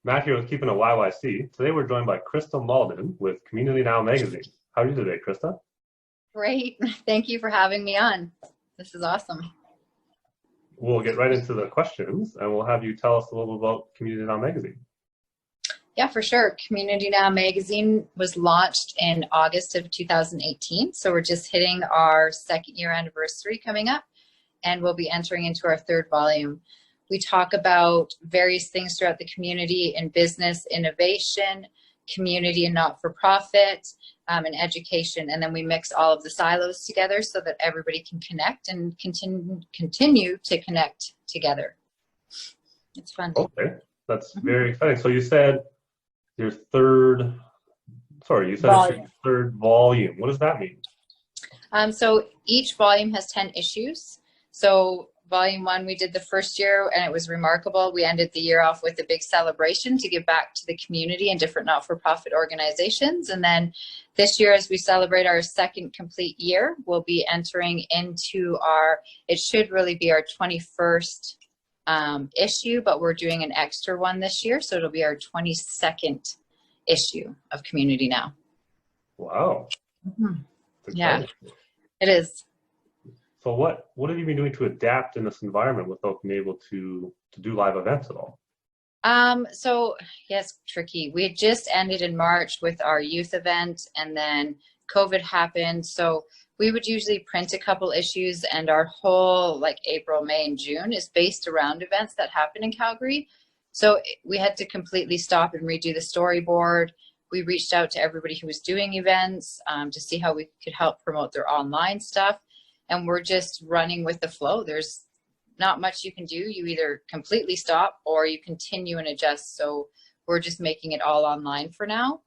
Matt here with Keeping It YYC. Today we're joined by Krista Malden with Community Now magazine. How are you today, Krista? Great. Thank you for having me on. This is awesome. We'll get right into the questions and we'll have you tell us a little bit about Community Now magazine. Yeah, for sure. Community Now magazine was launched in August of 2018. So we're just hitting our second year anniversary coming up, and we'll be entering into our third volume. We talk about various things throughout the community in business, innovation, community and not-for-profit, and education. And then we mix all of the silos together so that everybody can connect and continue to connect together. It's fun. Okay, that's very exciting. So you said your third volume. What does that mean? So each volume has 10 issues. So volume 1, we did the first year and it was remarkable. We ended the year off with a big celebration to give back to the community and different not-for-profit organizations. And then this year, as we celebrate our second complete year, we'll be entering into it should really be our 21st issue, but we're doing an extra one this year. So it'll be our 22nd issue of Community Now. Wow. Mm-hmm. Yeah, it is. So what have you been doing to adapt in this environment without being able to do live events at all? So yes, tricky. We had just ended in March with our youth event, and then COVID happened. So we would usually print a couple issues, and our whole like April, May, and June is based around events that happen in Calgary. So we had to completely stop and redo the storyboard. We reached out to everybody who was doing events to see how we could help promote their online stuff. And we're just running with the flow. There's not much you can do. You either completely stop or you continue and adjust. So we're just making it all online for now,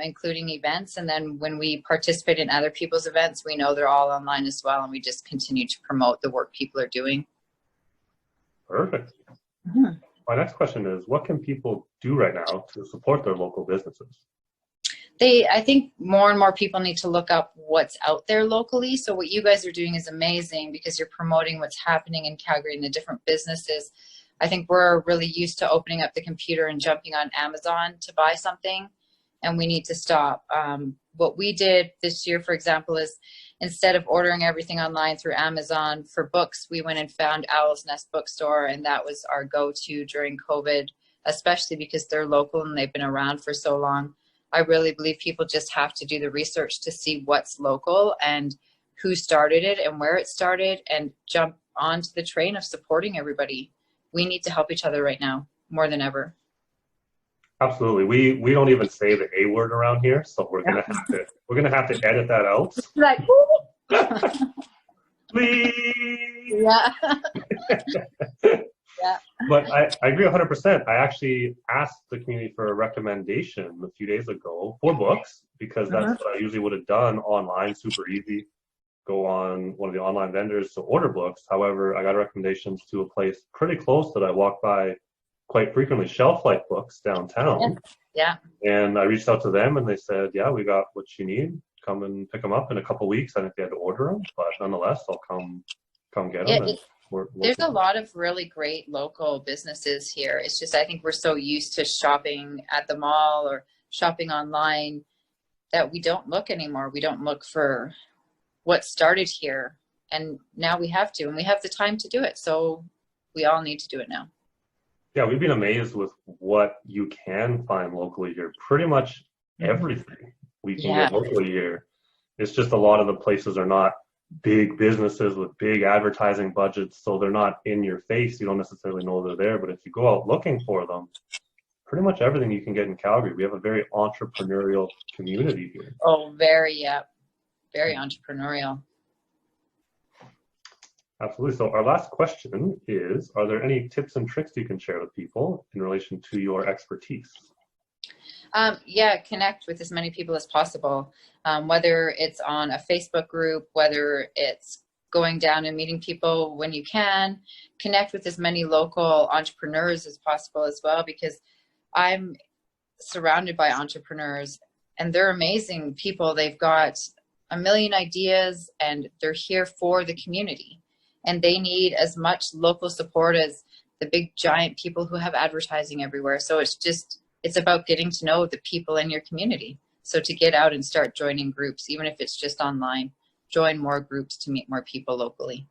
including events. And then when we participate in other people's events, we know they're all online as well. And we just continue to promote the work people are doing. Perfect. Mm-hmm. My next question is, what can people do right now to support their local businesses? I think more and more people need to look up what's out there locally. So what you guys are doing is amazing because you're promoting what's happening in Calgary and the different businesses. I think we're really used to opening up the computer and jumping on Amazon to buy something, and we need to stop. What we did this year, for example, is instead of ordering everything online through Amazon for books, we went and found Owl's Nest Bookstore, and that was our go-to during COVID, especially because they're local and they've been around for so long. I really believe people just have to do the research to see what's local and who started it and where it started, and jump onto the train of supporting everybody. We need to help each other right now more than ever. Absolutely. We don't even say the A word around here, so we're gonna have to edit that out. Like, please. Yeah. Yeah. But I agree 100%. I actually asked the community for a recommendation a few days ago for books, because that's what I usually would have done online, super easy. Go on one of the online vendors to order books. However, I got recommendations to a place pretty close that I walk by quite frequently, Shelf Life Books downtown. Yeah. And I reached out to them and they said, yeah, we got what you need. Come and pick them up in a couple weeks. I think they had to order them, but nonetheless, I'll come get them. There's a lot of really great local businesses here. It's just, I think we're so used to shopping at the mall or shopping online that we don't look anymore. We don't look for what started here. And now we have to, and we have the time to do it. So we all need to do it now. Yeah, we've been amazed with what you can find locally here. Pretty much everything we can get locally here. It's just a lot of the places are not big businesses with big advertising budgets, so they're not in your face. You don't necessarily know they're there, but if you go out looking for them, pretty much everything you can get in Calgary. We have a very entrepreneurial community here. Oh, very entrepreneurial. Absolutely. So our last question is, are there any tips and tricks you can share with people in relation to your expertise? Yeah, connect with as many people as possible, whether it's on a Facebook group, whether it's going down and meeting people when you can. Connect with as many local entrepreneurs as possible as well, because I'm surrounded by entrepreneurs and they're amazing people. They've got a million ideas and they're here for the community, and they need as much local support as the big giant people who have advertising everywhere. So it's about getting to know the people in your community. So to get out and start joining groups, even if it's just online, join more groups to meet more people locally.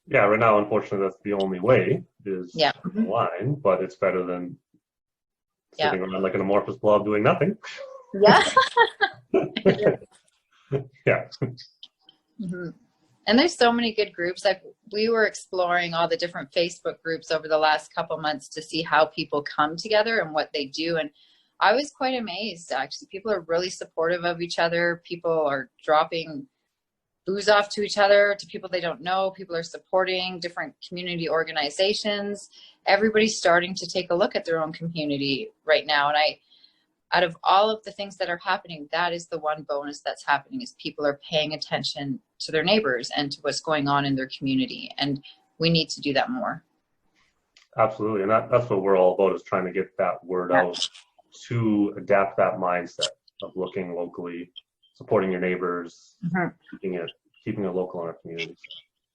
Yeah, right now, unfortunately, that's the only way is online, but it's better than sitting around like an amorphous blob doing nothing. Yeah. Yeah. Mm-hmm. And there's so many good groups. Like we were exploring all the different Facebook groups over the last couple months to see how people come together and what they do. And I was quite amazed, actually. People are really supportive of each other. People are dropping booze off to each other, to people they don't know. People are supporting different community organizations. Everybody's starting to take a look at their own community right now. And out of all of the things that are happening, that is the one bonus that's happening, is people are paying attention to their neighbors and to what's going on in their community. And we need to do that more. Absolutely. And that's what we're all about, is trying to get that word out to adapt that mindset of looking locally, supporting your neighbors, keeping it local in our communities.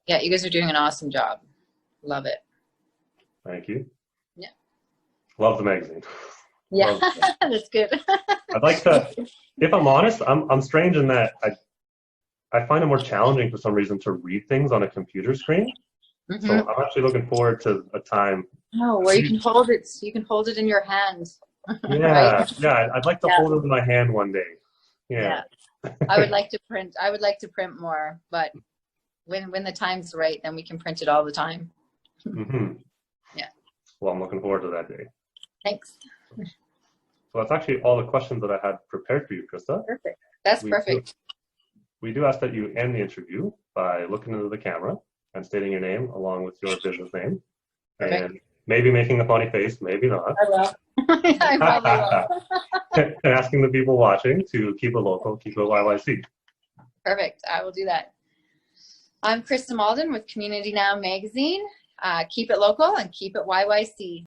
Yeah, you guys are doing an awesome job. Love it. Thank you. Yeah. Love the magazine. Yeah, that's good. I'd like to, if I'm honest, I'm strange in that I find it more challenging for some reason to read things on a computer screen. So I'm actually looking forward to a time. Where you can hold it. You can hold it in your hand. Yeah, right? yeah. I'd like to hold it in my hand one day. Yeah. I would like to print. I would like to print more, but when the time's right, then we can print it all the time. Yeah. Well, I'm looking forward to that day. Thanks. So that's actually all the questions that I had prepared for you, Krista. Perfect. That's perfect. We do ask that you end the interview by looking into the camera and stating your name along with your business name. Perfect. And maybe making a funny face, maybe not. I will. I probably will. And asking the people watching to keep it local, keep it YYC. Perfect. I will do that. I'm Krista Malden with Community Now Magazine. Keep it local and keep it YYC.